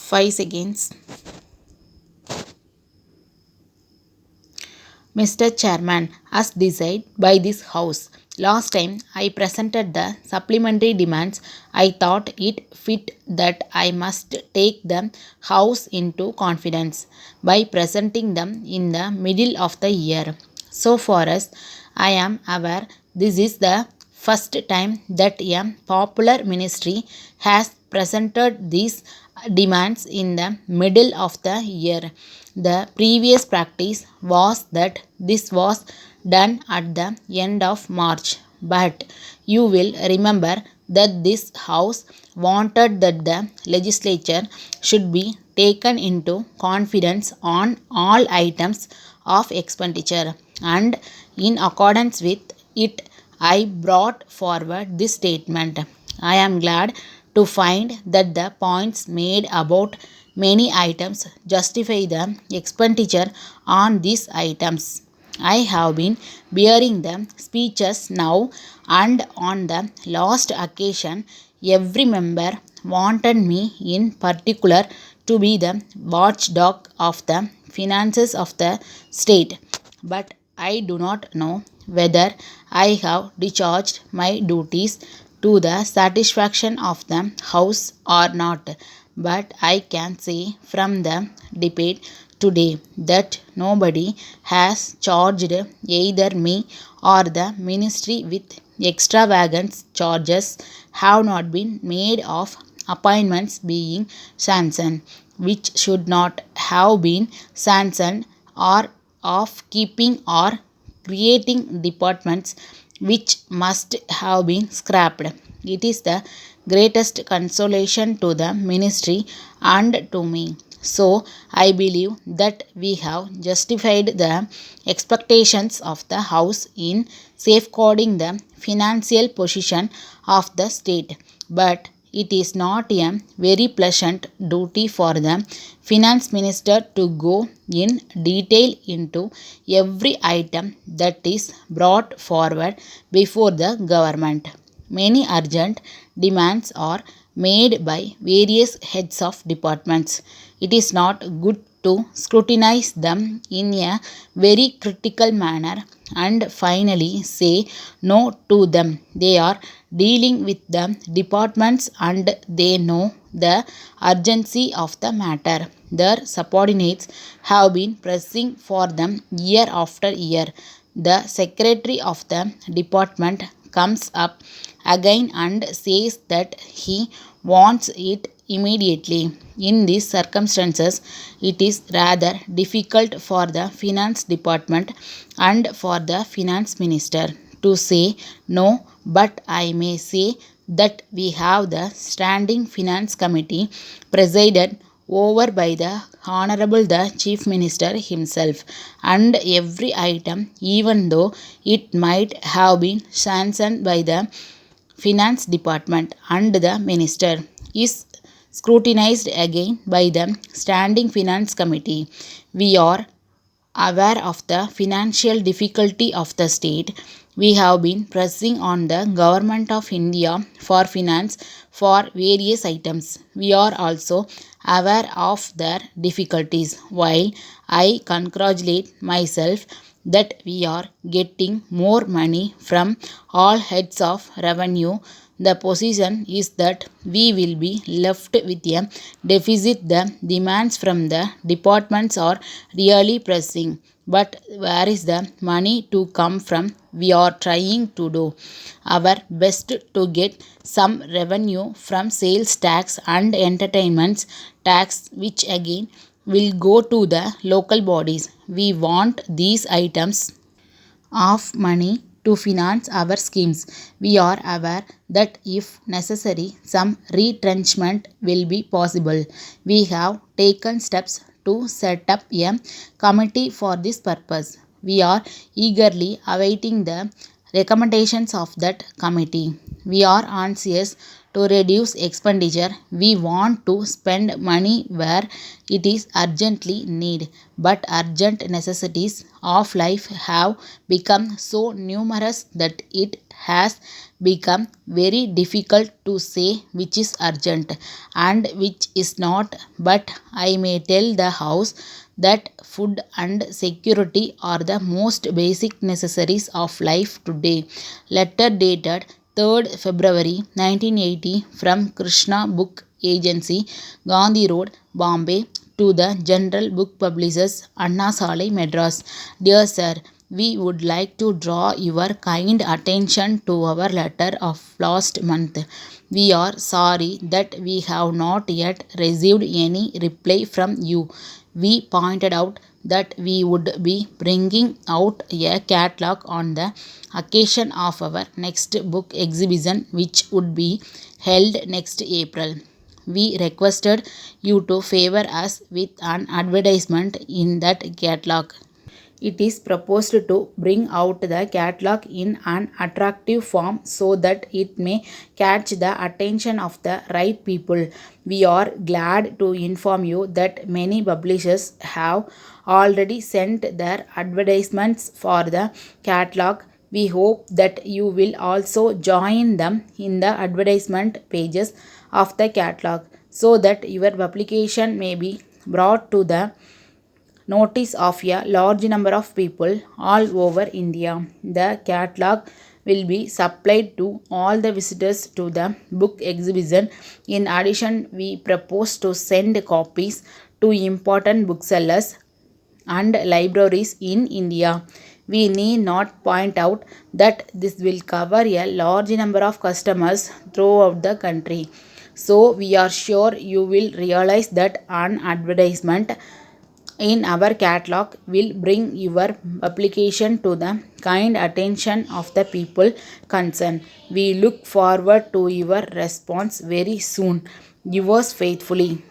5 seconds. Mr. Chairman, as decided by this House, last time I presented the supplementary demands, I thought it fit that I must take the House into confidence by presenting them in the middle of the year. So far as I am aware, this is the first time that a popular ministry has presented these demands in the middle of the year. The previous practice was that this was done at the end of March, but you will remember that this House wanted that the legislature should be taken into confidence on all items of expenditure, and in accordance with it, I brought forward this statement. I am glad to find that the points made about many items justify the expenditure on these items. I have been bearing the speeches now, and on the last occasion, every member wanted me in particular to be the watchdog of the finances of the state. But I do not know whether I have discharged my duties to the satisfaction of the House or not. But I can say from the debate today that nobody has charged either me or the ministry with extravagant charges have not been made of appointments being sanctioned, which should not have been sanctioned, or of keeping or creating departments which must have been scrapped. It is the greatest consolation to the ministry and to me. So, I believe that we have justified the expectations of the House in safeguarding the financial position of the state. But it is not a very pleasant duty for the finance minister to go in detail into every item that is brought forward before the government. Many urgent demands are made by various heads of departments. It is not good to scrutinize them in a very critical manner and finally say no to them. They are dealing with the departments and they know the urgency of the matter. Their subordinates have been pressing for them year after year. The secretary of the department comes up again and says that he wants it immediately. In these circumstances, it is rather difficult for the finance department and for the finance minister to say no, but I may say that we have the standing finance committee presided over by the Honorable the Chief Minister himself, and every item, even though it might have been sanctioned by the Finance Department and the Minister, is scrutinized again by the Standing Finance Committee. We are aware of the financial difficulty of the state. We have been pressing on the government of India for finance for various items. We are also aware of their difficulties. While I congratulate myself that we are getting more money from all heads of revenue, the position is that we will be left with a deficit. The demands from the departments are really pressing. But where is the money to come from? We are trying to do our best to get some revenue from sales tax and entertainments tax, which again will go to the local bodies. We want these items of money to finance our schemes. We are aware that if necessary, some retrenchment will be possible. We have taken steps to set up a committee for this purpose. We are eagerly awaiting the recommendations of that committee. We are anxious to reduce expenditure. We want to spend money where it is urgently needed, but urgent necessities of life have become so numerous that it has become very difficult to say which is urgent and which is not. But I may tell the house that food and security are the most basic necessaries of life today. Letter dated 3rd February 1980 from Krishna Book Agency, Gandhi Road, Bombay, to the General Book Publishers, Anna Salai, Madras. Dear Sir, we would like to draw your kind attention to our letter of last month. We are sorry that we have not yet received any reply from you. We pointed out that we would be bringing out a catalog on the occasion of our next book exhibition, which would be held next April. We requested you to favor us with an advertisement in that catalog. It is proposed to bring out the catalog in an attractive form so that it may catch the attention of the right people. We are glad to inform you that many publishers have already sent their advertisements for the catalog. We hope that you will also join them in the advertisement pages of the catalog so that your publication may be brought to the notice of a large number of people all over India. The catalog will be supplied to all the visitors to the book exhibition. In addition, we propose to send copies to important booksellers and libraries in India. We need not point out that this will cover a large number of customers throughout the country. So, we are sure you will realize that an advertisement in our catalog will bring your application to the kind attention of the people concerned. We look forward to your response very soon. Yours faithfully.